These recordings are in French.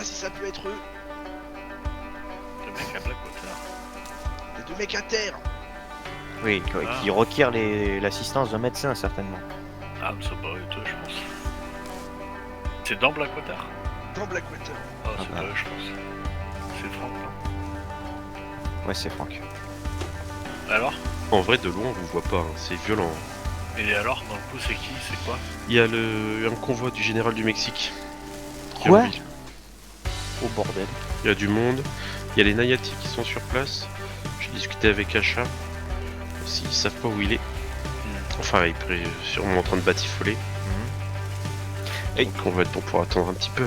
pas si ça peut être eux. Le mec à Blackwater. Les deux mecs à terre. Oui, qui requiert l'assistance d'un médecin certainement. Ah, mais ça doit être eux, je pense. C'est dans Blackwater? Dans Blackwater. Ah, c'est pas eux, je pense. C'est Franck, là. Ouais, c'est Franck. Alors? En vrai, de loin, on vous voit pas, hein. C'est violent. Et alors, dans le coup, c'est qui? C'est quoi? Il y a un convoi du général du Mexique. Quoi? Oh bordel. Il y a du monde. Il y a les Nayati qui sont sur place. J'ai discuté avec Acha. S'ils savent pas où il est. Enfin, il est sûrement en train de batifoler. Et donc on va être bon pour attendre un petit peu.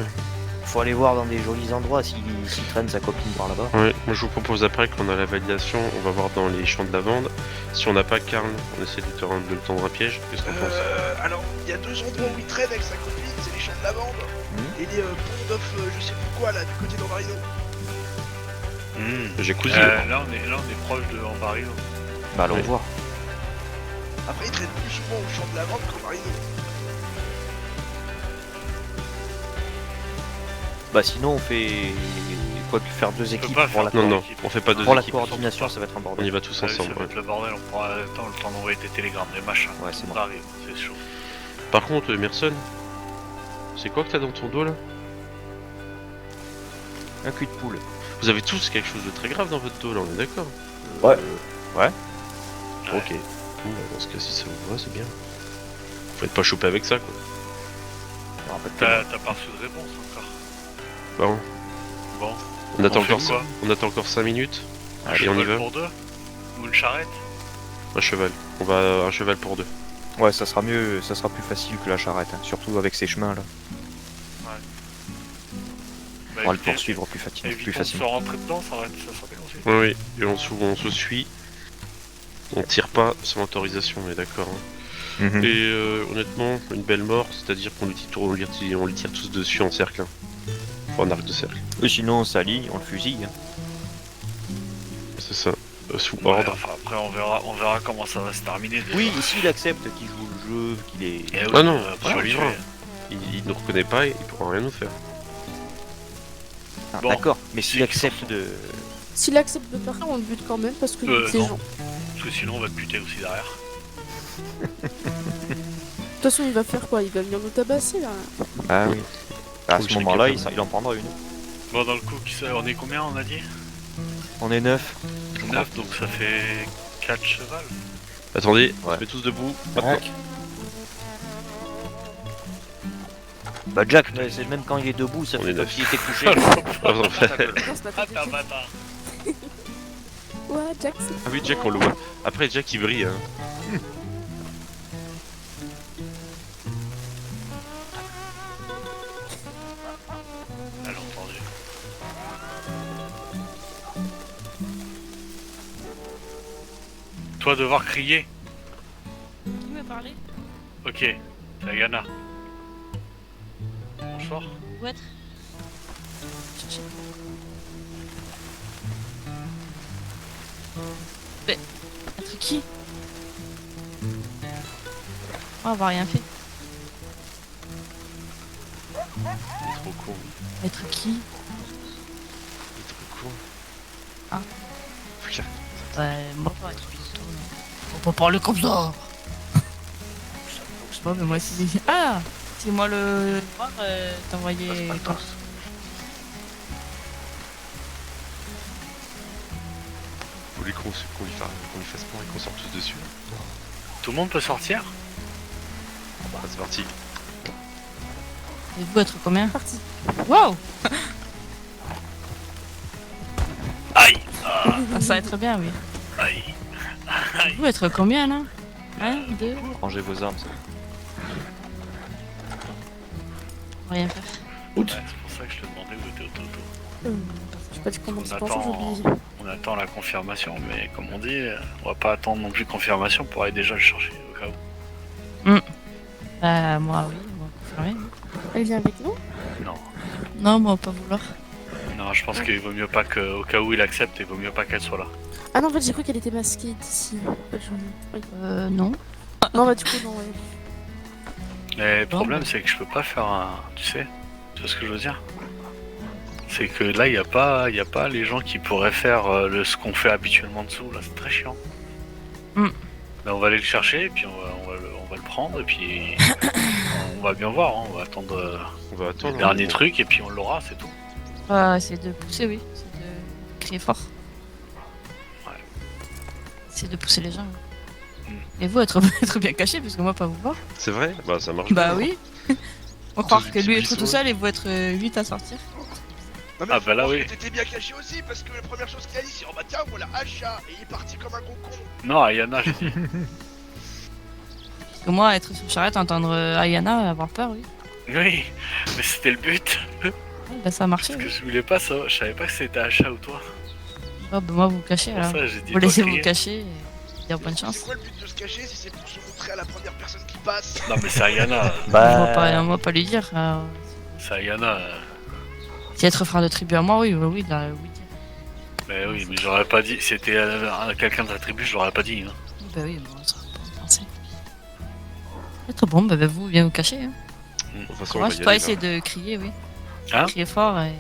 Faut aller voir dans des jolis endroits s'il traîne sa copine par là-bas. Ouais, moi je vous propose après qu'on a la validation, on va voir dans les champs de lavande. Si on n'a pas Karl, on essaie de le tendre un piège. Qu'est-ce qu'on pense? Alors, il y a deux endroits où il traîne avec sa copine, c'est les champs de lavande et les ponts d'off, je sais plus quoi là, du côté d'Ambarino. J'ai cousu. Là on est proche de Ambarino. Bah allons Ouais. voir. Après, il traîne plus souvent aux champs de lavande qu'Ambarino. Bah sinon on fait quoi que faire deux équipes pas pour la, faire Non, non, équipe. on fait pas deux pour la équipes. coordination, ça va être un On bordel. y va tous Ça ensemble. va Ouais. être le bordel, on prend le temps d'envoyer des télégrammes, des machins. Ouais, c'est Ça bon. arrive, c'est chaud. Par contre, Emerson, c'est quoi que t'as dans ton dos là? Un cul de poule. Vous avez tous quelque chose de très grave dans votre dos là, on est d'accord? Ouais. Ok. Bon, bah, dans ce cas, si ça vous va, c'est bien. Faut être pas chopé avec ça quoi. Je me rappelle T'as pas. pas reçu de réponse encore? Bon, Bon. on attend, fait encore, quoi? on attend encore 5 minutes. Un Allez, on y cheval va. pour deux? Ou une charrette? Un cheval. On va un cheval pour deux. Ouais, ça sera mieux, ça sera plus facile que la charrette, hein, surtout avec ces chemins là. Bah, On va le évitez- poursuivre plus évitons de se facilement. rentrer dedans, ça serait bien aussi. Oui, oui. Et on se suit. On tire pas sans autorisation, on est d'accord. Hein. Mhm. Et honnêtement, une belle mort, c'est-à-dire qu'on lui tire tous dessus en cercle. Hein. Enfin, en arc de cercle. Et sinon on s'aligne, on le fusille. Hein. C'est ça. Sous Ouais, ordre. enfin, après on verra comment ça va se terminer. déjà. Oui, et s'il accepte qu'il joue le jeu, qu'il est... Eh oui, Ah non, après, sur on l'ivrain. tuer. Il ne reconnaît pas et il pourra rien nous faire. Ah, Bon. d'accord, mais s'il C'est accepte de... S'il accepte de faire ça, on le bute quand même parce que c'est non. gens. Parce que sinon on va te buter aussi derrière. De toute façon, il va faire quoi? Il va venir nous tabasser là. Ah oui. À Faut ce que je moment-là, les il en prendra une. Bon, dans le coup, on est combien on a dit? On est 9. 9, donc ça fait 4 chevals. Attendez, on Ouais. se met tous debout. Maintenant. Bah Jack, c'est même quand il est debout, ça On fait est comme neuf. s'il était couché. Attends, Non, c'est pas Ah, toi, t'es un Jack. bâtard. Ouais, Jack, c'est... Ah oui, Jack, on le voit. Après, Jack, il brille. Hein. Elle a entendu. Toi, devoir crier. Qui m'a parlé? Ok, c'est Agana. Bonsoir. What? Mais... Être qui? On va rien fait. Il est trop con. Être qui? Il est trop con. Ah. Regarde. Ouais, moi pas être plutôt. Faut pas parler comme ça! Je sais pas, mais moi c'est. Ah! C'est moi le noir, t'as envoyé. Vous voulez qu'on lui fasse peur et qu'on sorte tous dessus? Tout le monde peut sortir? Ah, c'est parti. Et vous être combien? Parti. Wow! Aïe! Ah, ça va être bien, oui. Aïe! Vous être combien là? 1, 2, Rangez vos armes, ça. rien faire. Ouais, c'est pour ça que je te demandais où était Ototo. Je sais pas dit comment On c'est pas un jour, attend, j'oublie. on attend la confirmation, mais comme on dit, on va pas attendre non plus confirmation pour aller déjà le chercher au cas où. Bah, moi, oui, moi, confirmé. Elle vient avec nous? Non, Non, moi, pas vouloir. non, je pense qu'il vaut mieux pas que, au cas où il accepte, il vaut mieux pas qu'elle soit là. Ah non, en fait, j'ai cru qu'elle était masquée d'ici. Oui. Non. Non, bah du coup, non, ouais. Mais le Bon. problème, c'est que je peux pas faire un, tu sais ce que je veux dire? C'est que là, y a pas les gens qui pourraient faire ce qu'on fait habituellement dessous. Là, c'est très chiant. Mm. Mais on va aller le chercher, et puis on va le prendre, et puis on va bien voir. Hein. On va attendre On va le attendre. dernier truc, et puis on l'aura, c'est tout. On va essayer de pousser, oui. C'est de crier fort. Ouais. C'est de pousser les gens. Mm. Et vous, être bien caché, parce que moi, pas vous voir. C'est vrai? Bah ça marche Bah bien. oui. On croire que lui est Ils sont- tout seul et vous être 8 à sortir. Non, mais Ah, bah là, je pense oui. que t'étais bien caché aussi parce que la première chose qu'il a dit c'est oh bah tiens voilà Acha et il est parti comme un gros con. Non, Ayana, j'ai dit. Parce que moi, être sur charrette, entendre Ayana, avoir peur, oui. Oui, mais c'était le but. Oui, bah ça a marché. Parce que Oui. je voulais pas ça. Je savais pas que c'était Acha ou toi. Ah, bah, moi, vous cachez Pour alors. ça, j'ai dit. Vous pas laissez vous crier. cacher et dire bonne C'est chance. quoi le but de se cacher si c'est pour se montrer à la première personne qui passe? Non, mais c'est Ayana. On Bah, va pas lui dire. C'est Ayana. Si être frère de tribu à moi, oui, oui, là, oui. Mais oui, mais j'aurais pas dit. Si c'était quelqu'un de la tribu, je l'aurais pas dit. Hein. Bah oui, bon, ça va pas penser. Être bon, bah vous, viens vous cacher. Hein. De toute façon, on va Courage, y toi, aller, essayer là. de crier, oui. Hein Crier fort et.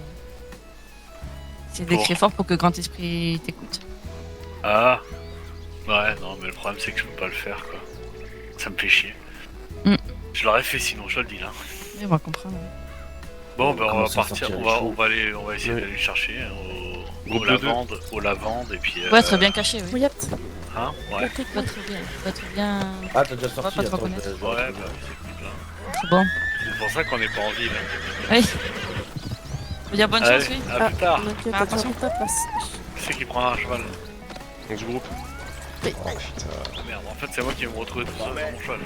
Essayer de Pour- crier fort pour que Grand Esprit t'écoute. Ah. Ouais, non, mais le problème, c'est que je peux pas le faire, quoi. Ça me fait chier. Mm. Je l'aurais fait sinon, je le dis là. Et on va comprendre. Oui. Bon, ben on va commencer à partir, sortir on les va, chevaux. on va essayer Ouais. d'aller le chercher hein, Groupe de deux. au lavande, et puis. Faut être bien caché, oui. Oui, hâte. Hein, ouais. Faut être bien. Faut être bien. Ah, t'as déjà va sorti, pas trop attends, connaître. je- Ouais, bah oui, c'est cool, là. C'est bon. C'est pour ça qu'on est pas en ville. Hein. Oui. Faut dire bonne Allez, chance, oui. à plus tard. On a que Ah, attention. ta place. Qui c'est qui prend un cheval? On se groupe. Ah, merde, en fait, c'est moi qui vais me retrouver tout seul dans mon cheval.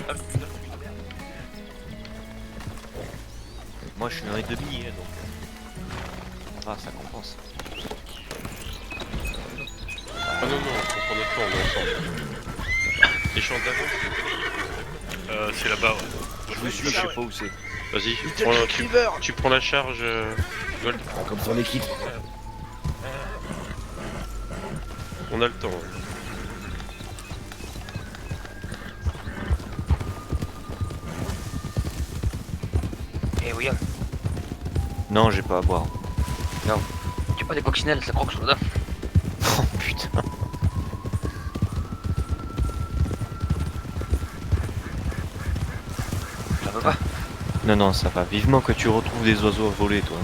moi je suis 1,5, hein, donc. Ça va, ça compense. Ah non, non, on prend notre temps, on est ensemble. Les champs d'avant, C'est là-bas, ouais. Je me suis, je sais pas où c'est. vas-y, Little prends- Big River. tu prends la charge, Gold. Ah, comme son équipe. On a le temps. hein. Eh William, Non, j'ai pas à boire. tu pas des coccinelles, ça croque soda. Oh putain. Ça va pas? Non, non, ça va. Vivement que tu retrouves des oiseaux à voler, toi.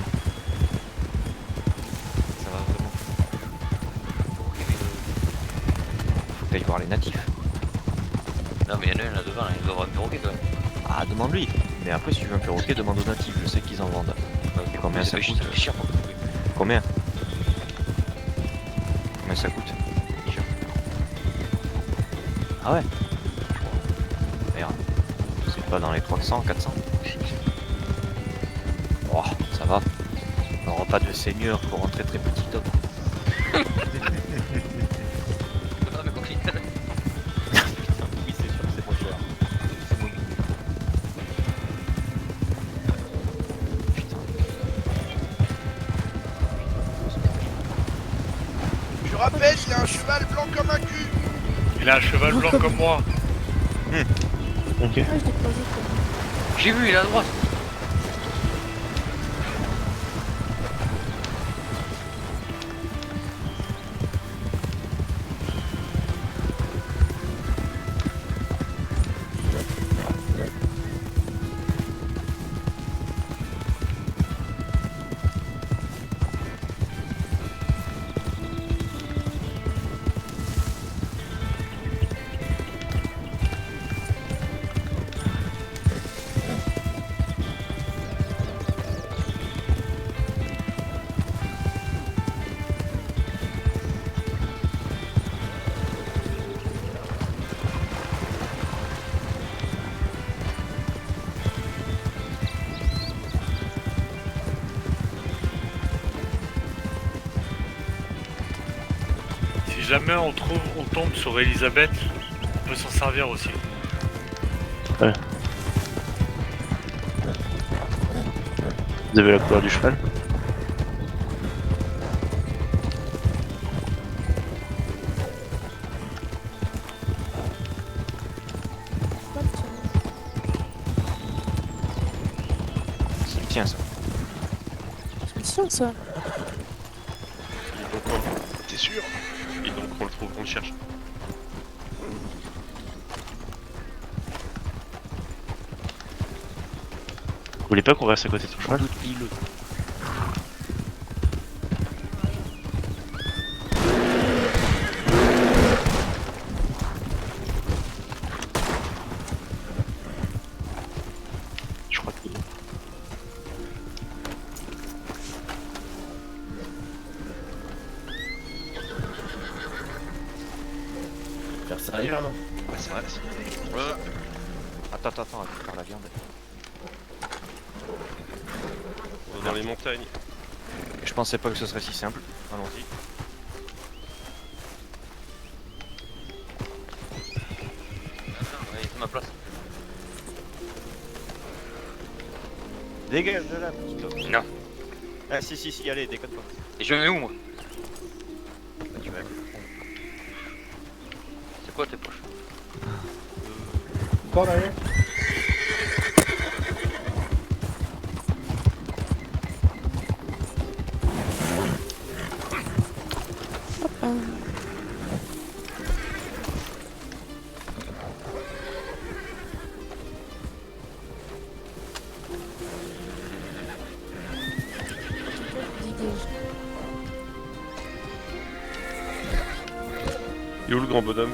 Ça va vraiment. Faut que t'ailles voir les natifs. Non mais y'en a un là devant, là, il doit avoir un perroquet quand même. Ah, demande-lui. Mais après, si tu veux un perroquet, demande aux natifs. Je sais qu'ils en vendent. Combien ça coûte? fait cher, moi. Combien? Combien ça coûte? Déjà. Ah ouais? Merde. C'est pas dans les 300, 400? Oh, ça va. On n'aura pas de seigneur pour un très très petit homme. Non mais coccinelles. Oui, c'est sûr, c'est moins cher. C'est moins. Putain. Je rappelle, il a un cheval blanc comme un cul. Il a un cheval blanc comme moi. Ah, je l'ai croisé. quoi. J'ai vu, il est à droite. Si jamais on tombe sur Elisabeth, on peut s'en servir aussi. Vous avez la couleur du cheval? Pas le tien. C'est le tien, ça. C'est mission ça. Et donc, T'es sûr? et donc on le trouve, on le cherche. Vous voulez pas qu'on reste à côté de son cheval? Je crois qu'il est. Faire sérieux là, non? Ouais, c'est vrai, c'est Ouais. Attends, attends, attends, faire la viande. On est dans les montagnes. Je pensais pas que ce serait si simple. Allons-y. Ouais, c'est ma place. Dégage de là, petit top. Non. Ah si, allez, déconne pas. Et je mets où moi? Bah, tu vas. C'est quoi tes poches? Encore derrière? Et où le grand bonhomme?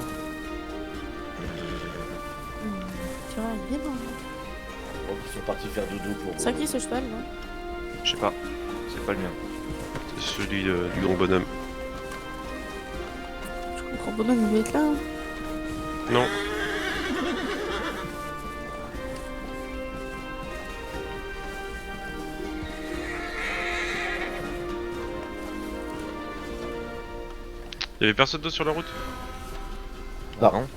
Tu vois, il est bon. Oh, ils sont partis faire dodo pour. C'est à qui ce cheval, non? Je sais pas. C'est pas le mien. C'est celui du grand bonhomme. Je comprends bonhomme, il doit être là. Hein. Non. Il y avait personne d'autre sur la route? Non. Non.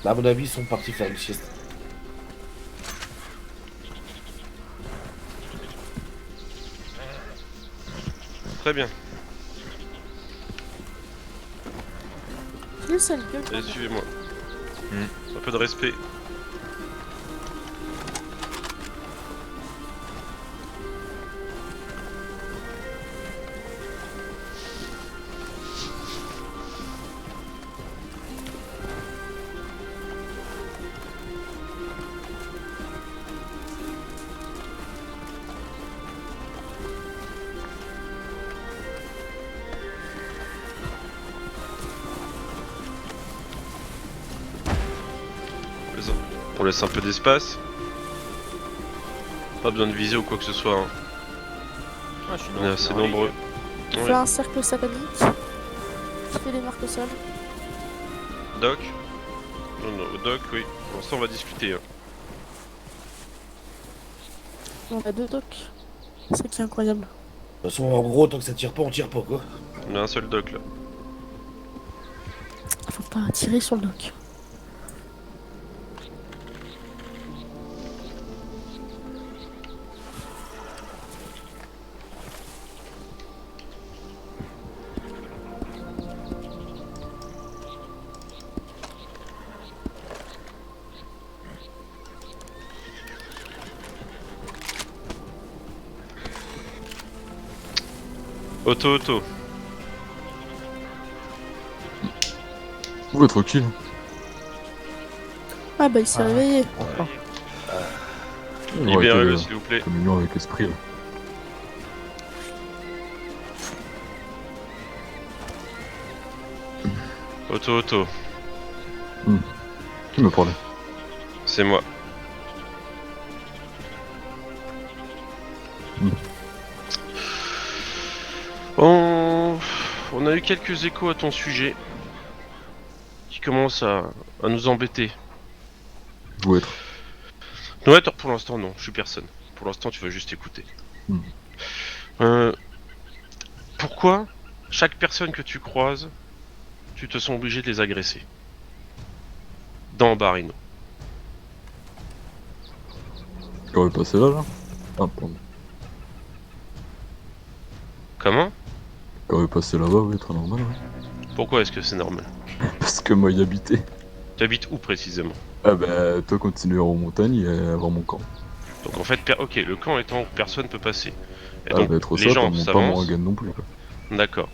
Là, à mon avis, ils sont partis faire une sieste. Très bien. Il est sale gueule. Allez, suivez-moi. Hmm. Un peu de respect. On laisse un peu d'espace. Pas besoin de viser ou quoi que ce soit. Hein. Ah, je suis On est assez nombreux. Tu Ouais. fais un cercle satanique. Tu fais des marques au sol. Doc? Non, Doc, oui. Pour l'instant, on va discuter. Hein. On a 2 docks. C'est ça qui est incroyable. De toute façon, en gros, tant que ça tire pas, on tire pas quoi. On a un seul Doc là. Faut pas tirer sur le dock. Auto. Ouais, tranquille. Ah bah il s'est réveillé. Libérez-le s'il vous plaît. C'est mignon avec esprit là. Auto. Qui me parlait? C'est moi. On a eu quelques échos à ton sujet qui commencent à nous embêter. Vous être. Ouais, pour l'instant non, je suis personne. Pour l'instant tu vas juste écouter. Pourquoi chaque personne que tu croises, tu te sens obligé de les agresser? Dans Barino. Qui aurait passé là? Ah, pardon. Comment? Qui aurait passé là-bas, oui, très normal. Ouais. Pourquoi est-ce que c'est normal? Parce que moi y habitais. Tu habites où précisément? Ah bah, toi continue en montagne et avoir mon camp. Donc en fait, ok, le camp étant où personne peut passer. Et Ça donc, va être les ça, gens pas mon s'avancent. gain non plus. Quoi. D'accord.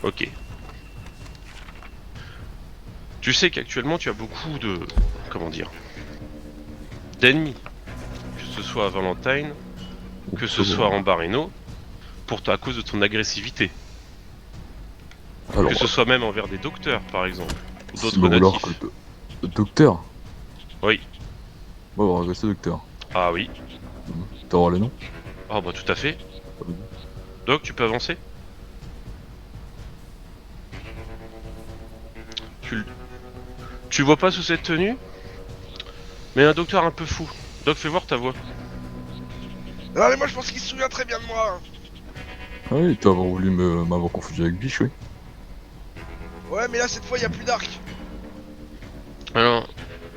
Ok. Tu sais qu'actuellement tu as beaucoup de... Comment dire, d'ennemis. Que ce soit à Valentine, que ce soit en Barreno, à cause de ton agressivité. Alors, Que ce soit même envers des docteurs par exemple. Ou si d'autres va vouloir natifs. que docteur. Oui. On va voir agresser docteur. Ah oui. T'auras les noms? Ah bah tout à fait. Doc, tu peux avancer? Tu le vois pas sous cette tenue? Mais un docteur un peu fou. Doc, fais voir ta voix. Non mais moi je pense qu'il se souvient très bien de moi. Ah oui, t'as voulu m'avoir confondu avec Biche, oui. Ouais mais là cette fois il y a plus d'arc. Alors,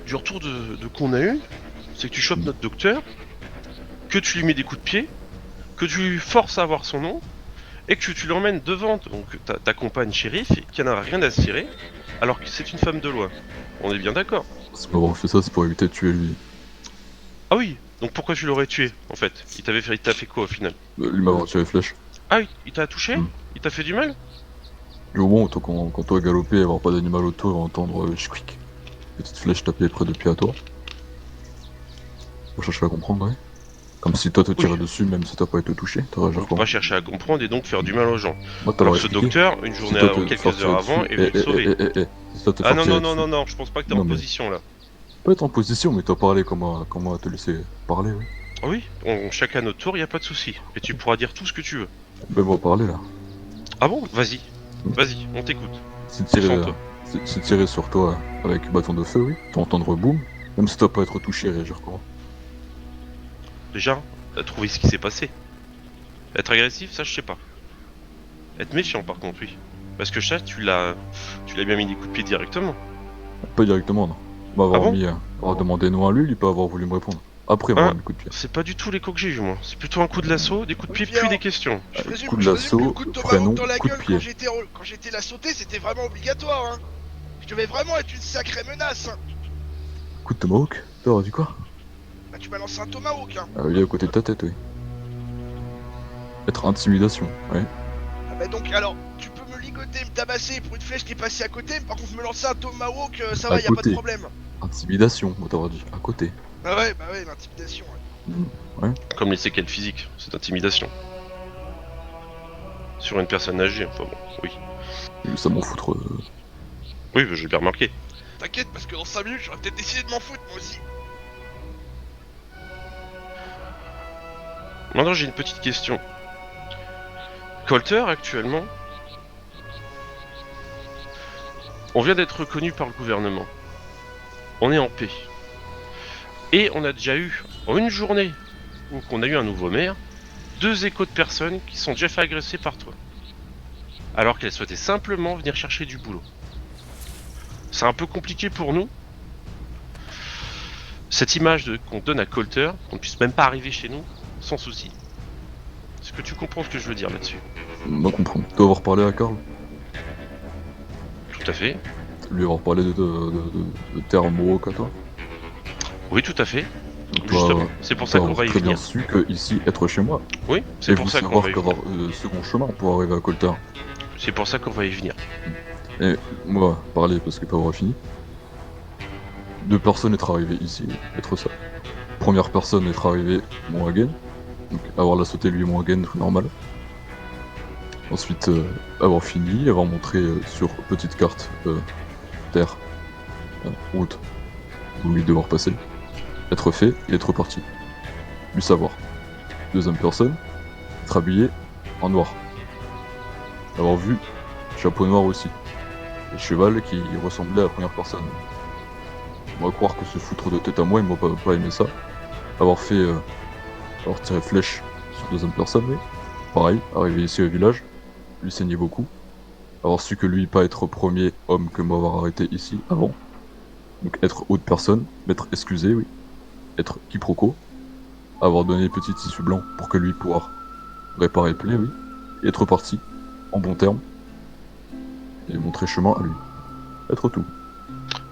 du retour de qu'on a eu, c'est que tu chopes notre docteur, que tu lui mets des coups de pied, que tu lui forces à avoir son nom, et que tu l'emmènes devant donc ta compagne shérif, qui en a rien à cirer, alors que c'est une femme de loi. On est bien d'accord? Si m'avoir fait ça, c'est pour éviter de tuer lui. Ah oui, donc pourquoi tu l'aurais tué, en fait? Il t'a fait quoi au final? Lui m'avoir tiré flèche. Ah oui, il t'a touché? Il t'a fait du mal? Du moment où quand toi galopé, avoir pas d'animal autour et entendre chouic. Petite flèche taper près de pied à toi. Faut chercher à comprendre, ouais. Comme si toi te tirais dessus, même si t'as pas été touché, t'aurais On peut pas chercher à comprendre et donc faire du mal aux gens. Moi, Alors que ce docteur, une journée ou quelques heures avant, est venu te sauver. Ah non, non, je pense pas que t'es en position là. Pas être en position, mais t'as parlé comment te laisser parler, oui. Ah oui, chacun à notre tour, y a pas de souci. Et tu pourras dire tout ce que tu veux. Ben moi parler là. Ah bon? Vas-y, vas-y, on t'écoute. C'est tirer sur toi avec bâton de feu, oui. T'entendre boum, même si t'as pas être touché, réagir comment? Déjà, t'as trouvé ce qui s'est passé. Être agressif, ça je sais pas. Être méchant par contre, oui. Parce que ça, tu l'as bien mis des coups de pied directement. Pas directement, non. Avoir demandé non à lui, il peut avoir voulu me répondre. Après, moi, mis coup de pied. C'est pas du tout les coups que j'ai eu, moi. C'est plutôt un coup de lasso, des coups de pied, puis des questions. Coup de lasso, prénom, coup de pied. Quand j'étais la sauter, c'était vraiment obligatoire, hein. Je devais vraiment être une sacrée menace, hein. Coup de tomahawk? T'aurais dit quoi? Bah tu m'as lancé un tomahawk, hein. Ah oui, à côté de ta tête, oui. Être intimidation, ouais. Ah bah donc, alors, tu peux me ligoter, me tabasser pour une flèche qui est passée à côté, mais par contre me lancer un tomahawk, ça va, y a pas de problème. Intimidation, moi t'aurais dit, à côté. Bah ouais, l'intimidation, ouais. Ouais. Comme les séquelles physiques, c'est intimidation. Sur une personne âgée, enfin bon, oui. Ça m'en foutre. Oui, bah, j'ai bien remarqué. T'inquiète, parce que dans 5 minutes, j'aurais peut-être décidé de m'en foutre, moi aussi. Maintenant, j'ai une petite question. Colter, actuellement, on vient d'être reconnu par le gouvernement. On est en paix. Et on a déjà eu, en une journée où on a eu un nouveau maire, 2 échos de personnes qui sont déjà fait agresser par toi. Alors qu'elles souhaitaient simplement venir chercher du boulot. C'est un peu compliqué pour nous. Cette image qu'on donne à Colter, qu'on ne puisse même pas arriver chez nous, sans souci. Est-ce que tu comprends ce que je veux dire là-dessus? Moi comprendre. Tu dois avoir parlé à Karl? Tout à fait. Lui avoir parlé de terres Mohawk à toi? Oui, tout à fait. Donc, justement, c'est pour ça qu'on va y très venir. bien su que ici, être chez moi. Oui, c'est pour ça qu'on va y venir. qu'avoir second chemin pour arriver à Colter. C'est pour ça qu'on va y venir. Et moi, parler parce que pas avoir fini. 2 personnes être arrivées ici, être ça. Première personne être arrivée, mon Hagen. Donc avoir la sauté lui et mon Hagen, tout normal. Ensuite, avoir fini, avoir montré sur petite carte terre, route, où lui devoir passer. Être fait et être parti. Lui savoir. Deuxième personne, être habillé en noir. Avoir vu chapeau noir aussi. Et cheval qui ressemblait à la première personne. On va croire que se foutre de tête à moi, il m'a pas aimé ça. Avoir fait. Avoir tiré flèche sur deuxième personne, mais pareil, arrivé ici au village, lui saignait beaucoup. Avoir su que lui pas être premier homme que m'avoir arrêté ici avant. Donc être autre personne, m'être excusé, oui. Être quiproquo. Avoir donné petit tissu blanc pour que lui pouvoir réparer le plaie, oui. Et être parti, en bon terme. Et montrer chemin à lui. Être tout.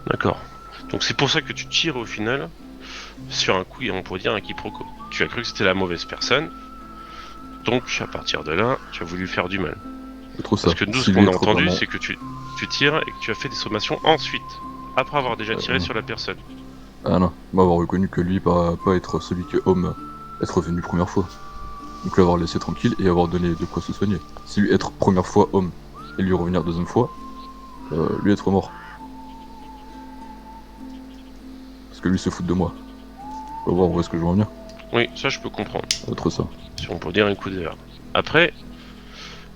D'accord. Donc c'est pour ça que tu tires au final sur un coup, on pourrait dire un quiproquo. Tu as cru que c'était la mauvaise personne, Donc à partir de là, tu as voulu faire du mal. C'est trop ça. Parce que nous, ce Si qu'on lui a être entendu, vraiment- c'est que tu tires et que tu as fait des sommations ensuite, après avoir déjà tiré non. sur la personne. Ah non, m'avoir reconnu que lui, pas être celui qui est homme, être venu première fois. Donc l'avoir laissé tranquille et avoir donné de quoi se soigner. Si lui être première fois homme et lui revenir deuxième fois, lui être mort. Parce que lui se fout de moi. On va voir où est-ce que je vais en venir. Oui, ça je peux comprendre. Être ça. Si on peut dire un coup d'erreur. Après,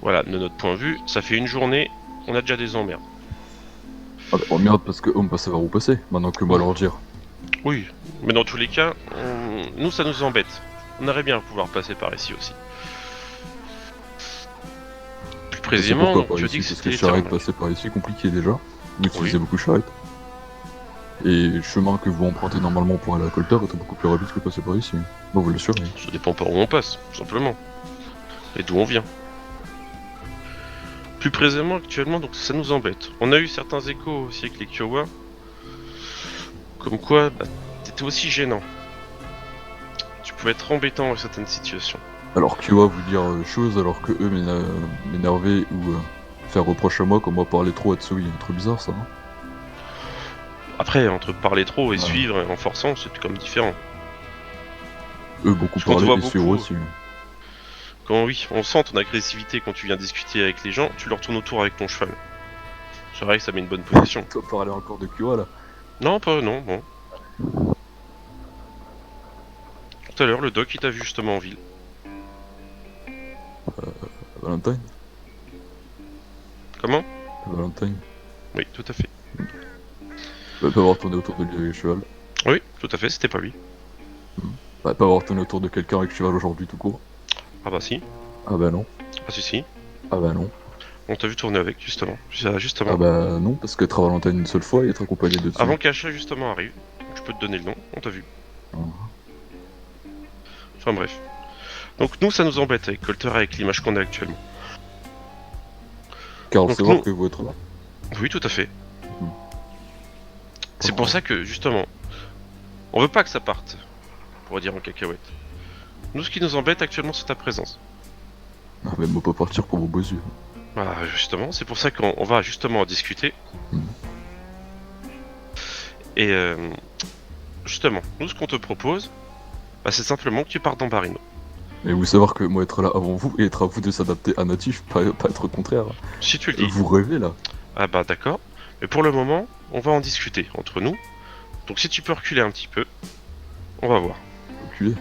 voilà, de notre point de vue, ça fait une journée, on a déjà des emmerdes. Ah bah, oh merde, parce que homme pas savoir où passer, maintenant que moi leur dire. Oui, mais dans tous les cas, nous ça nous embête. On aimerait bien pouvoir passer par ici aussi. Plus C'est précisément, pourquoi par tu as ici, dit que parce c'était que les charrette termes. passer par ici compliqué déjà. Vous utilisez Oui. beaucoup charrette. Et le chemin que vous empruntez normalement pour aller à Colter est beaucoup plus rapide que passer par ici. Moi vous l'assurez. Ça dépend pas où on passe, tout simplement. Et d'où on vient. Plus précisément, actuellement, donc ça nous embête. On a eu certains échos aussi avec les Kiowa. Comme quoi, bah, t'étais aussi gênant. Tu pouvais être embêtant dans certaines situations. Alors qui va vous dire choses alors que eux m'énerver ou faire reproche à moi comme moi parler trop à Tsui, un truc bizarre ça. Hein. Après, entre parler trop et Ouais. suivre en forçant, c'est comme différent. Eux beaucoup Parce qu'on te parler voit et suivre beaucoup. aussi. Quand oui, on sent ton agressivité quand tu viens discuter avec les gens, tu leur tournes autour avec ton cheval. C'est vrai que ça met une bonne position. Toi parler encore de Kiwa là. Non, pas, non, bon. Tout à l'heure, le doc il t'a vu justement en ville. Valentine. Comment? Valentine. Oui, tout à fait. Pas avoir tourné autour de lui avec cheval. Oui, tout à fait, c'était pas lui. Pas avoir tourné autour de quelqu'un avec cheval aujourd'hui tout court. Ah bah si, Ah bah non. ah si, Ah bah non. on t'a vu tourner avec, justement. Justement. Ah bah non, parce qu'être à Valentine une seule fois et être accompagné de Tsui. Avant qu'Acha justement arrive, je peux te donner le nom, on t'a vu. Ah. Enfin bref. Donc nous, ça nous embête avec Colter, avec l'image qu'on a actuellement. Carl, Donc c'est voir nous- que vous êtes là. Oui, tout à fait. Hmm. C'est pour ça que, justement, on veut pas que ça parte, pour dire en cacahuète. Nous, ce qui nous embête actuellement, c'est ta présence. Ah mais moi pas partir pour vos beaux yeux. Voilà, justement, c'est pour ça qu'on va justement en discuter. Hmm. Et justement, nous, ce qu'on te propose, bah, c'est simplement que tu partes dans Barino. Mais vous savoir que moi être là avant vous et être à vous de s'adapter à natif, pas être le contraire. Si tu le dis. Vous rêvez là. Ah bah d'accord. Mais pour le moment, on va en discuter entre nous. Donc si tu peux reculer un petit peu, on va voir. Enculé.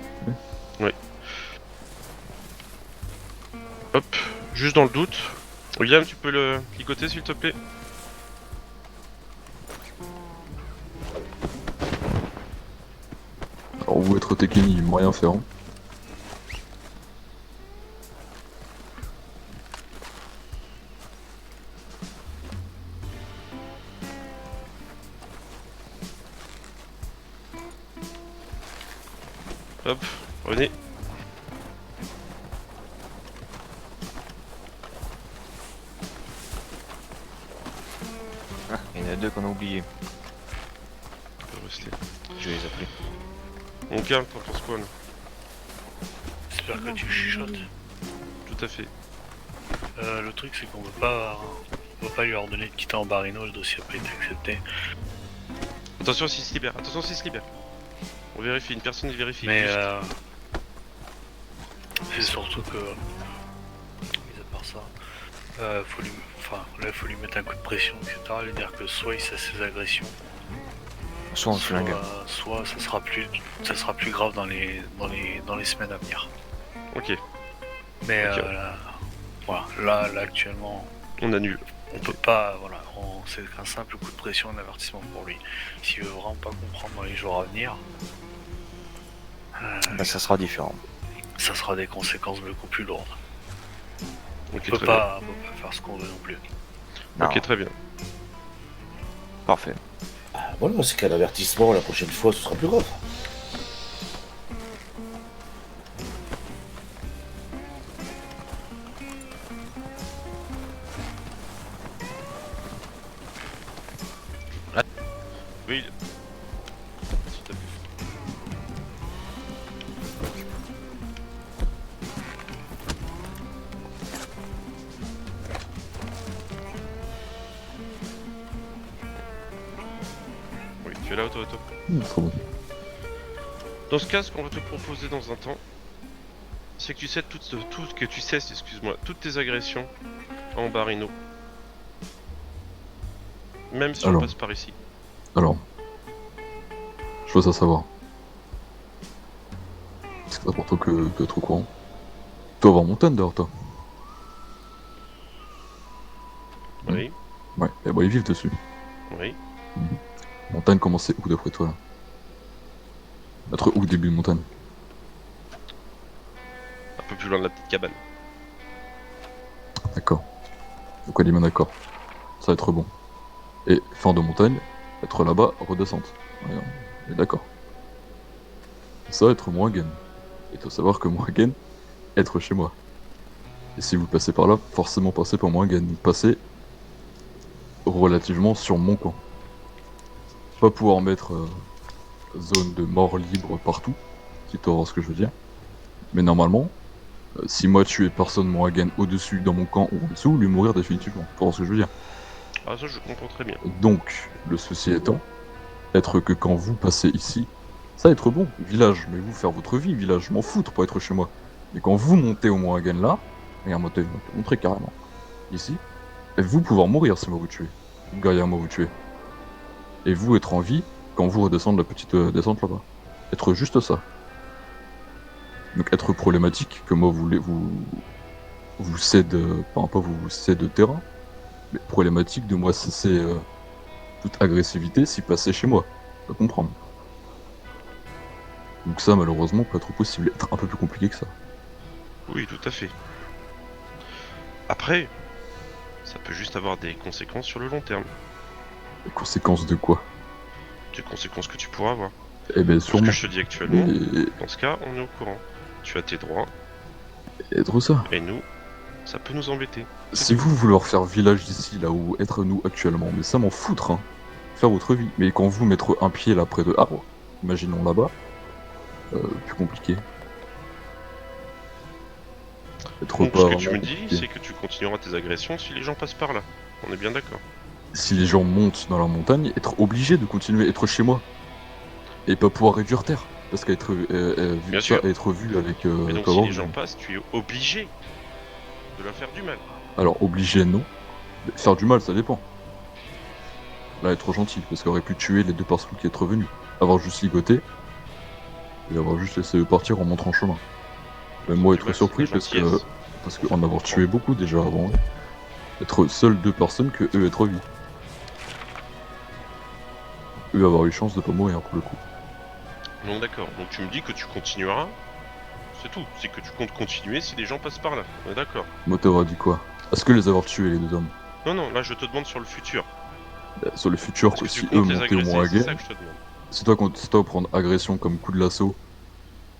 Hop, juste dans le doute. William, tu peux le ligoter s'il te plaît? Alors vous être Tekeni, ils m'ont rien fait hein. Hop, venez. Ah, il y en a deux qu'on a oubliés. On peut rester. Je vais les appeler. On garde pour ton spawn. J'espère que tu chuchotes. Tout à fait. Le truc c'est qu'on peut pas lui ordonner de quitter en Barino, le dossier n'a pas été accepté. Attention s'il se libère, attention s'il se libère. On vérifie, une personne vérifie. Mais Juste. c'est surtout que, mis à part ça, faut lui mettre un coup de pression, etc. Lui dire que soit il cesse ses agressions, Soit on flingue. soit ça sera plus grave dans les semaines à venir. Ok, Mais Ok. là actuellement, on annule. on peut pas, c'est qu'un simple coup de pression, un avertissement pour lui. S'il veut vraiment pas comprendre dans les jours à venir, Bah, ça sera différent. ça sera des conséquences beaucoup plus lourdes. Ok, On peut très pas faire ce qu'on veut non plus. bien. Non, Ok, très bien. parfait. Ah, voilà, c'est qu'un avertissement, la prochaine fois, ce sera plus grave. Oui. S'il te plaît. là, auto. Trop bon. Dans ce cas, ce qu'on va te proposer dans un temps, c'est que tu cèdes toutes tes agressions en Barino. Même si Alors. on passe par ici. Alors, je veux ça savoir. C'est important que être au courant. Tu dois avoir montagne derrière toi. Oui, Ouais, et bah ils vivent dessus. oui. Montagne commencer où d'après toi là? Être où début de montagne? Un peu plus loin de la petite cabane. D'accord. Donc on est bien d'accord. Ça va être bon. Et fin de montagne, être là-bas, redescente. Ouais, on est d'accord. Ça va être Morhagen. Et faut savoir que Morhagen, être chez moi. Et si vous passez par là, forcément passez par Morhagen. Donc passez relativement sur mon coin. Pas pouvoir mettre zone de mort libre partout, si tu vois ce que je veux dire. Mais normalement, si moi tuer personne Morhagen au-dessus dans mon camp ou en dessous, lui mourir définitivement. Tu vois ce que je veux dire. Ah ça je comprends très bien. Donc, le souci étant, être que quand vous passez ici, ça va être bon, village, mais vous faire votre vie, village, je m'en foutre pour être chez moi. Mais quand vous montez au Morhagen là, regarde-moi, je vais te montrer carrément. Ici, et vous pouvoir mourir si moi vous tuez. Derrière moi vous tuez. Et vous être en vie quand vous redescendez la petite descente là-bas. Être juste ça. Donc être problématique que moi vous cède, pas vous cède terrain, mais problématique de moi cesser toute agressivité si passer chez moi. Tu peux comprendre. Donc ça malheureusement peut être possible, être un peu plus compliqué que ça. Oui, tout à fait. Après, ça peut juste avoir des conséquences sur le long terme. Les conséquences de quoi? Des conséquences que tu pourras avoir. Eh ben Ce sûrement. que je te dis actuellement, Et dans ce cas, on est au courant. Tu as tes droits, être ça. et nous, ça peut nous embêter. Si vous voulez faire village d'ici, là où être nous actuellement, mais ça m'en foutre, hein. Faire votre vie. Mais quand vous mettre un pied là près de arbres, imaginons là-bas, plus compliqué. Être Donc pas ce que vraiment tu me dis, compliqué. c'est que tu continueras tes agressions si les gens passent par là. On est bien d'accord. Si les gens montent dans la montagne, être obligé de continuer, être chez moi. Et pas pouvoir réduire terre. Parce qu'être Bien sûr. être vu avec Et donc si Power, les gens passent, tu es obligé de leur faire du mal. alors obligé non. Mais faire du mal ça dépend. Là être gentil, parce qu'on aurait pu tuer les deux personnes qui étaient venues. Avoir juste ligoté. Et avoir juste laissé eux partir en montrant chemin. Même moi Du être mal, surpris c'est la gentillesse. parce qu'en avoir tué beaucoup déjà avant. Être seules deux personnes que eux être vie. Eux avoir eu chance de pas mourir pour le coup. Non d'accord. Donc tu me dis que tu continueras. C'est tout. C'est que tu comptes continuer si les gens passent par là. On est d'accord. Motor a dit quoi? Est-ce que les avoir tués les deux hommes? Non, là je te demande sur le futur. Sur le futur, Est-ce que que si tu eux comptes les montaient au agresser? C'est Morhagen, ça que je te demande. c'est toi prendre agression comme coup de lasso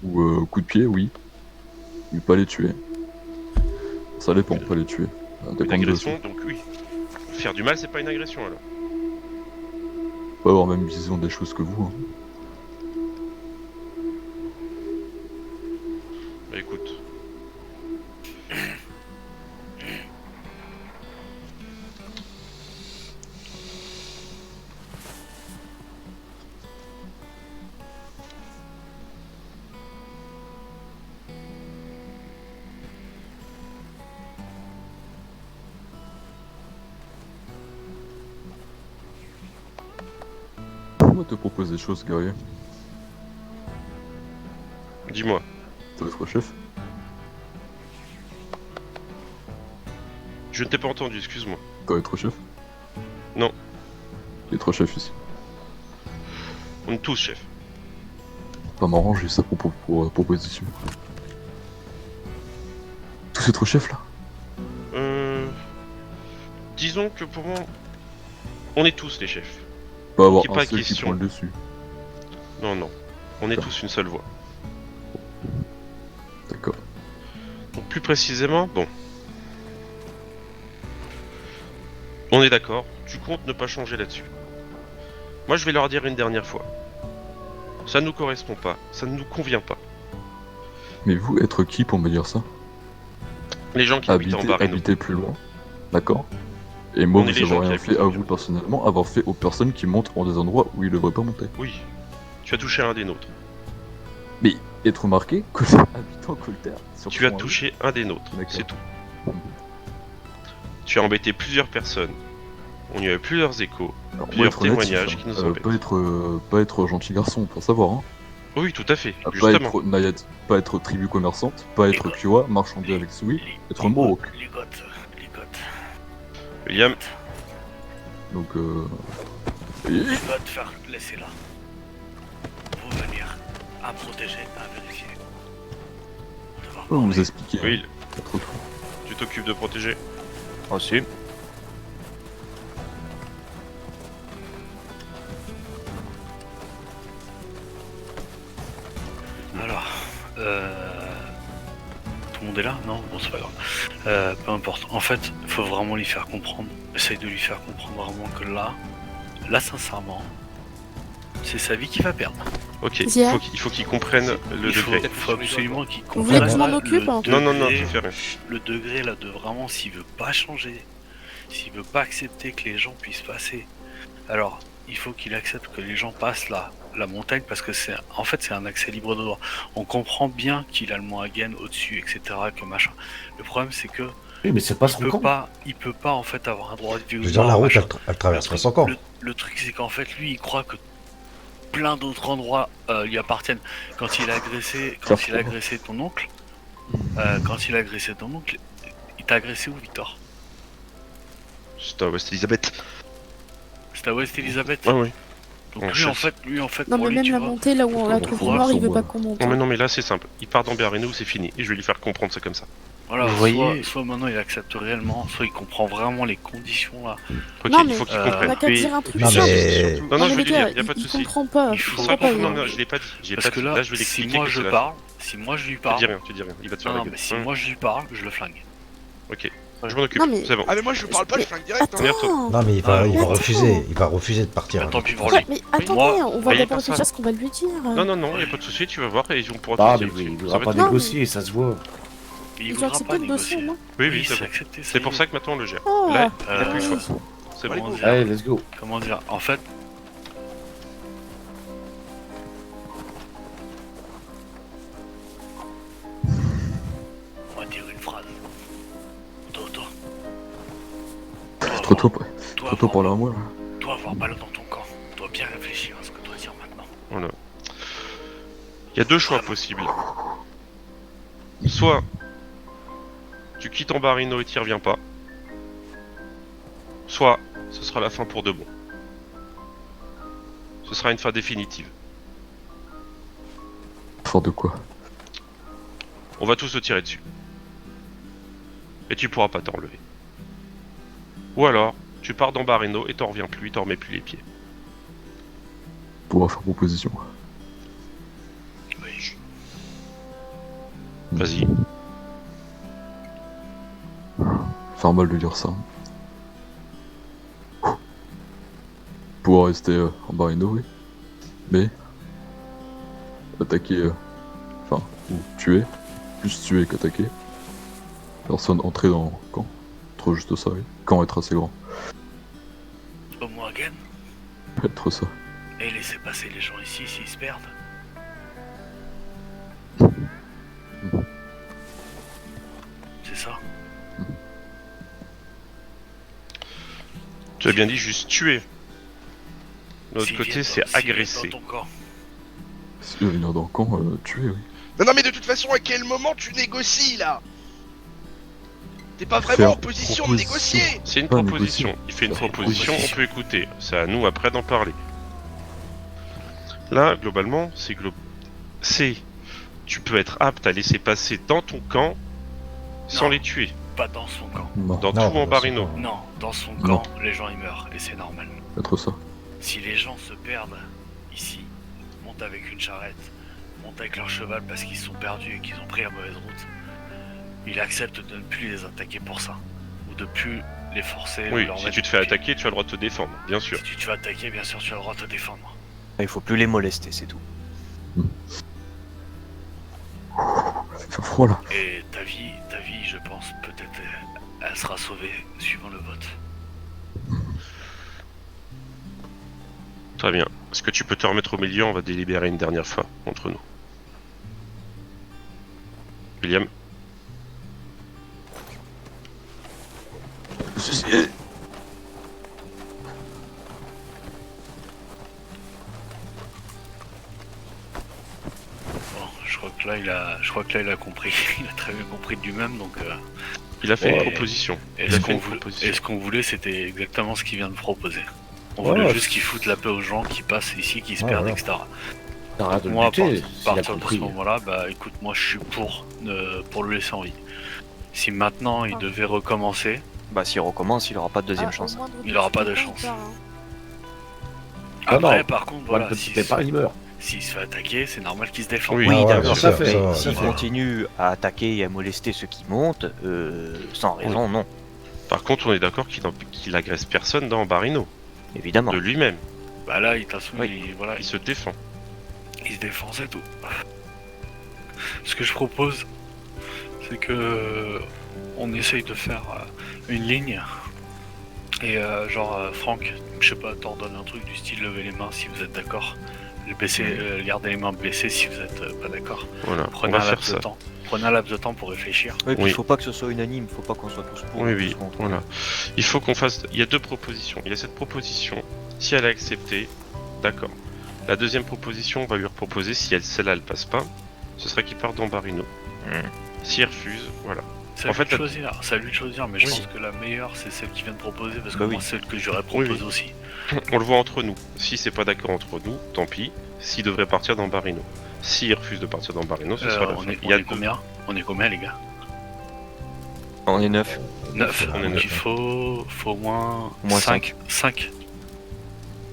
ou coup de pied, oui. Mais pas les tuer. Ça dépend, pas les tuer. Une Dépend de agression, donc oui. Faire du mal, c'est pas une agression alors. pas avoir même vision des choses que vous. Hein. Bah écoute. Pourquoi te propose des choses, guerrier? Dis-moi. Tu veux être chef? Je ne t'ai pas entendu, excuse-moi. Tu veux être chef? Non. Être chef ici. On est tous chefs. Pas marrant, j'ai sa proposition. Tous être chef là? Disons que pour moi, on est tous les chefs. Pas avoir Qui est un pas seul qui question. prend le dessus. Non. On est D'accord. tous une seule voix. D'accord. Donc plus précisément, bon. On est d'accord, tu comptes ne pas changer là-dessus. Moi je vais leur dire une dernière fois. Ça ne nous correspond pas, ça ne nous convient pas. Mais vous, être qui pour me dire ça? Les gens qui habitent en Barino. Habiter plus loin. D'accord. Et moi, On est vous les gens avez qui rien fait habitent à dans vous le personnellement, avoir fait aux personnes qui montent en des endroits où ils devraient pas monter. Oui. Tu as touché un des nôtres. Mais être remarqué que habitant Colter. sur Tu as son touché un des nôtres, D'accord. c'est tout. Tu as embêté plusieurs personnes. On y a eu plusieurs échos. Alors, plusieurs être honnête, témoignages c'est ça. qui nous embêtent. Pas être gentil garçon, pour savoir. Hein. Oui, tout à fait, Pas justement. être Nayad, pas être tribu commerçante, pas être Kiowa, marchander avec Sui, être Mohawk. Ligote. William, Donc Ligote, faire laisser là. Vous venir à protéger, à vérifier. je peux vous expliquer. oui, Pas trop trop. tu t'occupes de protéger. Aussi. Alors, tout le monde est là? Non? Bon, c'est pas grave. Peu importe. En fait, il faut vraiment lui faire comprendre. Essaye de lui faire comprendre vraiment que là, sincèrement, c'est sa vie qu'il va perdre. Ok, Zia. il faut qu'il comprenne le Il degré. faut absolument qu'il Vous voulez comprenne. que je m'en le occupe, hein Non, non, non, degré- tu fais rien. Le degré là de vraiment, s'il veut pas changer, s'il veut pas accepter que les gens puissent passer, alors il faut qu'il accepte que les gens passent la montagne parce que c'est un accès libre de droit. On comprend bien qu'il a le mont Hagen au-dessus, etc. que machin. Le problème c'est que Oui, mais c'est pas son camp. il peut pas en fait avoir un droit de vie. Je veux dire, la route, elle traverse Le pas truc- son camp. Le truc c'est qu'en fait lui il croit que plein d'autres endroits lui appartiennent. Quand il a agressé ton oncle, il t'a agressé où, Victor? C'est à West Elizabeth. C'était à West Elizabeth. Ah oui. Donc En lui chasse. en fait, Non, pour mais lui, même tu la vois, montée, là où on la trouve noire, il veut pas qu'on monte. Non mais là c'est simple. Il part d'Amberino, c'est fini. Et je vais lui faire comprendre ça comme ça. voilà, Vous voyez- soit maintenant il accepte réellement, soit il comprend vraiment les conditions là. Ok, Non, il mais faut qu'il on On comprenne. a qu'à dire un truc Non, simple. mais- Non, non, je mais vais les lui gars, dire, y a pas de il souci. comprend pas. Il faut Il Ça, comprend pas. non, non, je l'ai pas dit. J'ai Parce pas que dit. là, Là, je vais si l'expliquer. moi que je c'est la parle, si moi je lui fin. parle, Tu dis rien. Il va te faire non, la mais gueule. si moi je lui parle, je le flingue. Ok. Je m'en occupe. Non, mais- C'est bon. Ah mais moi je parle pas, je flingue direct. Hein. Attends. Non, mais il Ah, va mais refuser. attends. Il va refuser de partir. Bah, tant pis pour Ouais, lui. mais attendez, moi, on va voyez d'abord personne. déjà ce qu'on va lui dire. Non, non, non, y a pas de souci. Tu vas voir et on pourra Ah, te mais dire il dessus. voudra pas Non, négocier, ça se voit. Il Ils ont voudra accepté pas le dossier, négocier. non Oui, oui, c'est c'est bon. accepté. C'est pour ça que maintenant on le gère. Oh. Là, il a plus le choix. C'est Comment bon. dire, Allez, let's go. comment dire, en fait, on va dire une phrase. Toi, C'est trop tôt, toi, trop tôt pour parler à moi. Là. toi, avoir balle dans ton camp, dois bien réfléchir à ce que tu dois dire maintenant. Voilà. Il y a deux choix possibles. Soit tu quittes Ambarino et t'y reviens pas. Soit ce sera la fin pour de bon. Ce sera une fin définitive. Fort de quoi? On va tous se tirer dessus. Et tu pourras pas t'en relever. Ou alors, tu pars d'Ambarino et t'en reviens plus, t'en remets plus les pieds. Pourra faire proposition. Oui. Vas-y. Faire mal de dire ça. Pouvoir rester en Barino, oui. Mais attaquer, enfin, ou tuer, plus tuer qu'attaquer. Personne entrer dans le camp. Trop juste ça, oui. Camp être assez grand. Au moins again, Être ça. et laisser passer les gens ici s'ils se perdent. C'est ça. Tu as bien dit juste tuer. De l'autre S'ils côté, viennent c'est dans- s'ils viennent agresser. dans ton camp. Si veut venir dans le camp, tuer, oui. Non mais de toute façon, à quel moment tu négocies là? T'es pas Faire vraiment en position de proposition. négocier. C'est une Pas proposition. négocier. Il fait une C'est une proposition, on proposition. peut écouter. C'est à nous après d'en parler. Là, globalement, c'est tu peux être apte à laisser passer dans ton camp sans Non. les tuer. Pas dans son camp. Non, Dans Non, tout Ambarino. Non, dans son Non. camp, les gens ils meurent, et c'est normal. être ça. Si les gens se perdent ici, montent avec une charrette, montent avec leur cheval parce qu'ils se sont perdus et qu'ils ont pris la mauvaise route, il accepte de ne plus les attaquer pour ça. Ou de plus les forcer. ou Oui, leur si mettre tu te des fais pieds. attaquer, tu as le droit de te défendre, bien sûr. Si tu te fais attaquer, bien sûr, tu as le droit de te défendre. Il faut plus les molester, c'est tout. Faire froid là. Et ta vie, je pense, peut-être, elle sera sauvée suivant le vote. Très bien. Est-ce que tu peux te remettre au milieu? On va délibérer une dernière fois entre nous. William. Bon, je crois que là il a compris. Il a très bien compris de lui-même, donc. Il a fait Ouais. une proposition. Et ce qu'on voulait, c'était exactement ce qu'il vient de proposer. On Ouais, voulait ouais. juste qu'il foute la paix aux gens qui passent ici, qui se Ouais, perdent, ouais. etc. T'arrêtes de le Moi, à buter, s'il a partir de ce compris. moment-là, bah écoute, moi je suis pour le laisser en vie. Si maintenant il devait recommencer, Bah s'il recommence, il aura pas de deuxième Ah, chance. au moindre Il aura pas de petit chance. départ, hein. après non. par contre, Voilà, voilà, petit départ, il meurt. s'il se fait attaquer, c'est normal qu'il se défende. Oui, Oui, Ah ouais, d'accord. bien sûr, fait. ça va, S'il ça va. continue à attaquer et à molester ceux qui montent, sans raison, non. Par contre, on est d'accord qu'il agresse personne dans Barino. Évidemment. De lui-même. Bah là, de toute façon, Oui. voilà, Il se défend. il se défend, c'est tout. Ce que je propose, c'est que on essaye de faire une ligne. Et Franck, je sais pas, t'ordonnes un truc du style lever les mains si vous êtes d'accord. Garder les mains baissées si vous êtes pas d'accord. Voilà, Prenez on un va faire laps de ça. temps. Prenez un laps de temps pour réfléchir. Oui, puis Oui. il faut pas que ce soit unanime, faut pas qu'on soit tous pour. Oui, tous oui, contre. voilà. Il faut qu'on fasse... Il y a deux propositions. Il y a cette proposition. Si elle a accepté, d'accord. La deuxième proposition, on va lui proposer, si celle-là elle passe pas, ce serait qu'il parte dans Barino. S'il refuse, voilà. C'est En à lui fait, de choisir, c'est à lui de choisir, mais je Oui. pense que la meilleure c'est celle qui vient de proposer parce que Bah moi oui. celle que j'aurais Oui, proposée oui. aussi. On le voit entre nous. Si c'est pas d'accord entre nous, tant pis. S'il devrait partir dans Barino. S'il refuse de partir dans Barino, ce sera la On fin. est, Il y a on est combien On est combien les gars On est 9. 9. On est Donc neuf. il faut au moins, Au moins 5.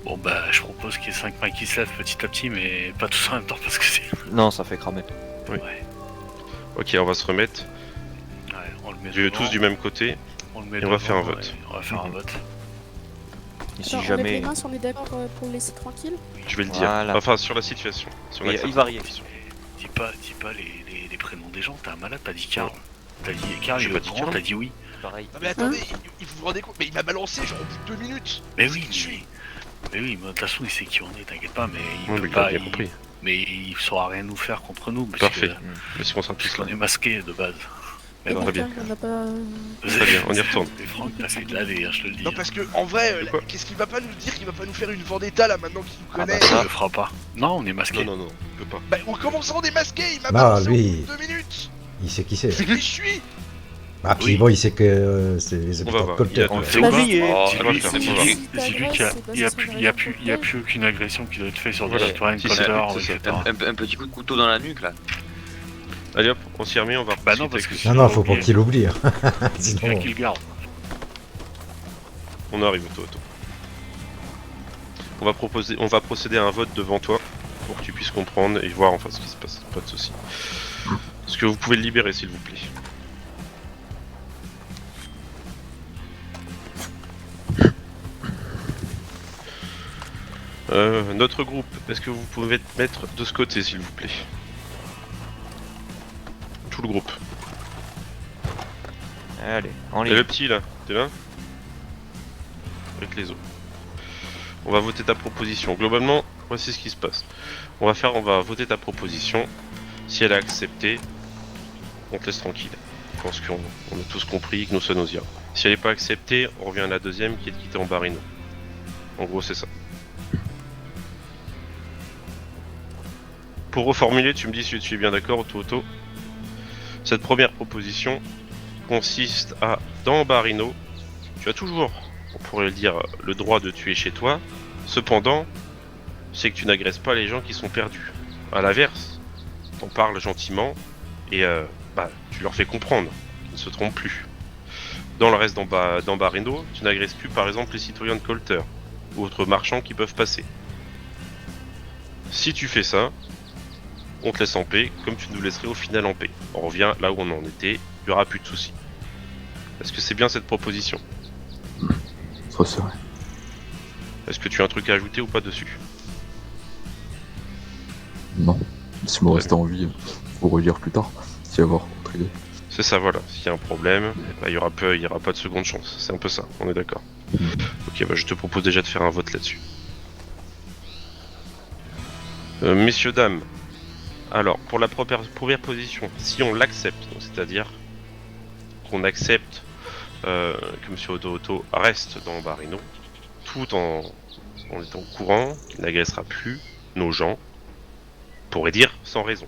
Bon bah je propose qu'il y ait 5 mains qui se lèvent petit à petit mais pas tous en même temps parce que c'est... Non, ça fait cramer. Ok, on va se remettre. Ouais, on le met Tous du même côté. on le met et on va devant, faire un vote. et on va faire un vote. Et si Attends, on lève les jamais. mains si on est d'accord pour le laisser tranquille. Je vais le dire. Voilà. Enfin, sur la situation. Sur Et l'acceptation. il varie. Dis pas les prénoms des gens, t'es un malade, t'as dit Karl. T'as dit Karl, J'ai il pas est dit au courant, Karl. t'as dit oui. Pareil. Non mais attendez, vous vous rendez compte, mais il m'a balancé genre au bout de 2 minutes. Mais oui, Je suis. mais oui, mais de toute façon il sait qui on est, t'inquiète pas, mais il Oui, peut mais il a pas... bien compris. Mais il saura rien nous faire contre nous, parce Parfait. que- Mais si on sera tous là. puisqu'on est masqué de base. Mais Et bon, très putain, bien. on n'a pas. Très bien, on y retourne. Et Franck, t'as fait de la DR, je te le dis. Non parce que en vrai, De quoi qu'est-ce qu'il va pas nous dire qu'il va pas nous faire une vendetta là maintenant qu'il nous Ah bah connaît Ça le fera pas. Non, on est masqué. Non, il peut pas. Bah en commençant démasqué, il m'a Non, balancé lui. au bout de 2 minutes. Il sait qui c'est. C'est qui je suis. Ah, puis Oui. bon, il sait que c'est les On va habitants de voir. Colter. Il y a quoi. deux- C'est Bah, quoi oui. Oh, Ça va faire, Dis-lui ça va. dis-lui qu'il y a- c'est il y a basé plus- sur il y a une plus- il y a plus aucune agression qui doit être faite sur des Voilà. citoyens Si, Colter, c'est ça. etc. Un petit coup de couteau dans la nuque là. Allez hop, on s'y remet, on va Bah non, rediscuter parce que avec Non, sinon, non, faut pas oublier. qu'il oublie. hein. Il Sinon, y a qui le garde. On arrive, Otto. On va procéder à un vote devant toi pour que tu puisses comprendre et voir enfin ce qui se passe. Pas de soucis. Est-ce que vous pouvez le libérer, s'il vous plaît? Notre groupe, est-ce que vous pouvez te mettre de ce côté, s'il vous plaît? Tout le groupe. Allez, en Et ligne. le petit là, t'es là? Avec les autres. On va voter ta proposition. Globalement, voici ce qui se passe. On va voter ta proposition. Si elle a accepté, on te laisse tranquille. Je pense qu'on a tous compris que nous sommes nos ira. Si elle n'est pas acceptée, on revient à la deuxième qui est de quitter en Barino. En gros, c'est ça. Pour reformuler, tu me dis si tu es bien d'accord, Auto. Cette première proposition consiste à, dans Barino, tu as toujours, on pourrait le dire, le droit de tuer chez toi. Cependant, c'est que tu n'agresses pas les gens qui sont perdus. À l'inverse, t'en parles gentiment et tu leur fais comprendre qu'ils ne se trompent plus. Dans le reste dans Barino, tu n'agresses plus par exemple les citoyens de Colter ou autres marchands qui peuvent passer. Si tu fais ça, on te laisse en paix, comme tu nous laisserais au final en paix. On revient là où on en était, il n'y aura plus de soucis. Est-ce que c'est bien cette proposition? Ça c'est vrai. Est-ce que tu as un truc à ajouter ou pas dessus? Non. Si me reste en vie, faut relire plus tard. Si avoir autre idée. C'est ça, voilà. S'il y a un problème, il y aura pas de seconde chance. C'est un peu ça, on est d'accord. Ok, je te propose déjà de faire un vote là-dessus. Messieurs, dames, alors pour la première position, si on l'accepte, c'est-à-dire qu'on accepte que M. Otto reste dans Barino, tout en étant au courant qu'il n'agressera plus nos gens, on pourrait dire sans raison.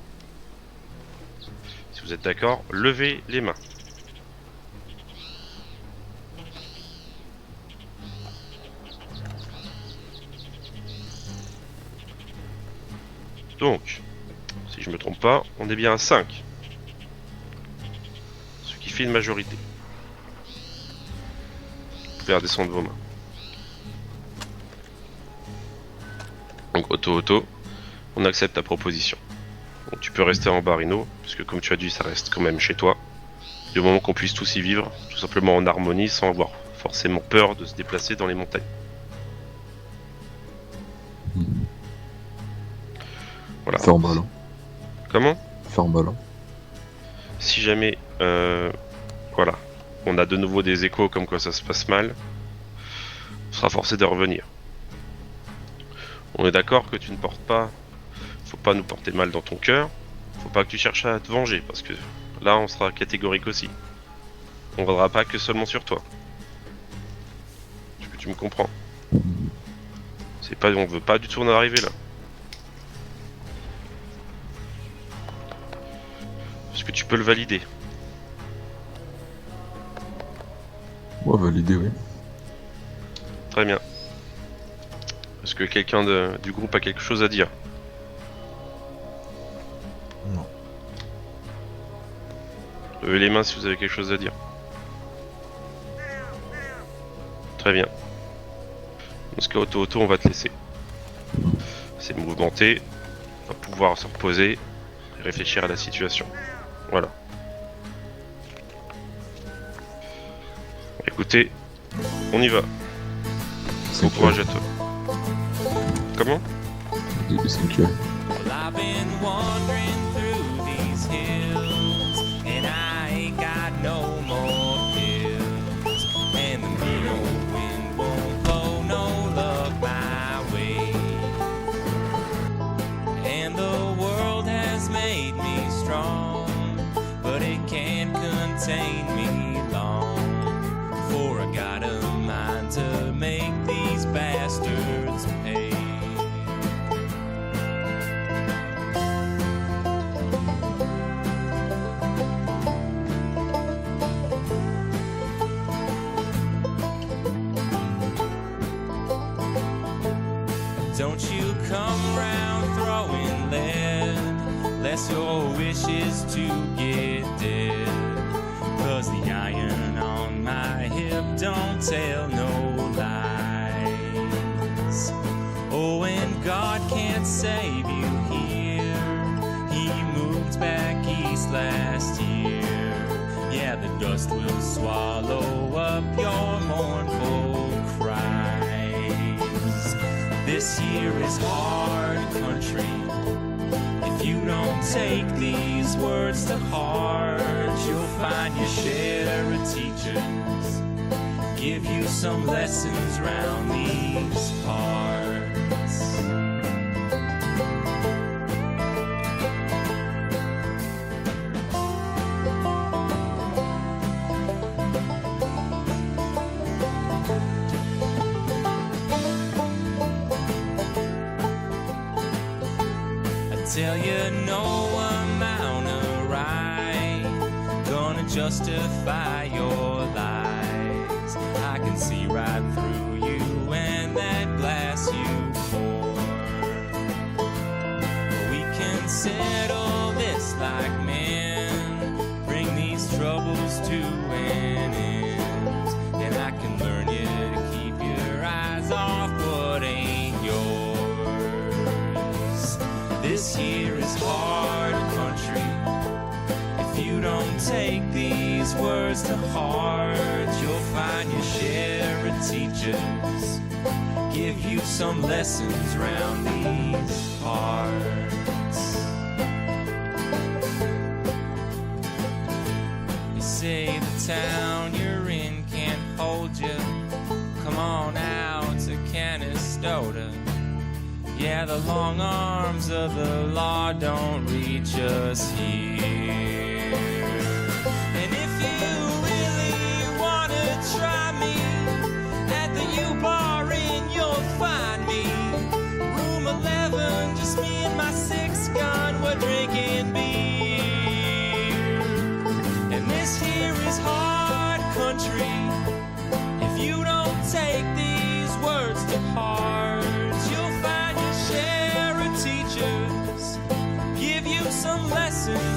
Si vous êtes d'accord, levez les mains. Donc, si je me trompe pas, on est bien à 5. Ce qui fait une majorité. Vous pouvez redescendre vos mains. Donc Otto, on accepte ta proposition. Donc tu peux rester en Barino, puisque comme tu as dit, ça reste quand même chez toi. Du moment qu'on puisse tous y vivre, tout simplement en harmonie, sans avoir forcément peur de se déplacer dans les montagnes. Voilà. Faire malin. Comment ? Faire malin. Si jamais, voilà, on a de nouveau des échos comme quoi ça se passe mal, on sera forcé de revenir. On est d'accord que tu ne portes pas, faut pas nous porter mal dans ton cœur, faut pas que tu cherches à te venger, parce que là on sera catégorique aussi. On ne reviendra pas que seulement sur toi. Est-ce que tu me comprends ? C'est pas, on veut pas du tout en arriver là. Est-ce que tu peux le valider ? Ouais, validé, oui. Très bien. Est-ce que quelqu'un du groupe a quelque chose à dire ? Non. Levez les mains si vous avez quelque chose à dire. Très bien. Dans ce cas, Otto, on va te laisser. C'est mouvementé. On va pouvoir se reposer et réfléchir à la situation. Voilà. Écoutez, on y va. Bon courage à toi. Comment ? Et 5 heures. Well, I've been wandering through these hills, and I ain't got no more pills. And the mean old wind won't blow no luck my way. And the world has made me strong, but it can't contain me long. For I got a mind to make these bastards pay. Don't you come round throwing lead, lest your wish is to get dead. 'Cause the iron on my hip don't tell no lies. Oh, and God can't save you here. He moved back east last year. Yeah, the dust will swallow up your mournful cries. This here is hard country. If you don't take these words to heart, you'll find your share of teachers give you some lessons round these parts. Tell you no amount of right gonna justify your lies. I can see right through you and that glass you pour. We can settle this like men, bring these troubles to an end. And I can learn you to keep your eyes off what ain't yours. This here is hard country. If you don't take these words to heart, you'll find your share of teachers give you some lessons round these parts. You say the town you're in can't hold you. Come on out to Canastota. Yeah, why the long arms of the law don't reach us here. And if you really wanna try me, at the U-Bar Inn you'll find me. Room 11, just me and my 6-gun, we're drinking beer. And this here is hard country. If you don't take these words to heart, you'll find your share of teachers give you some lessons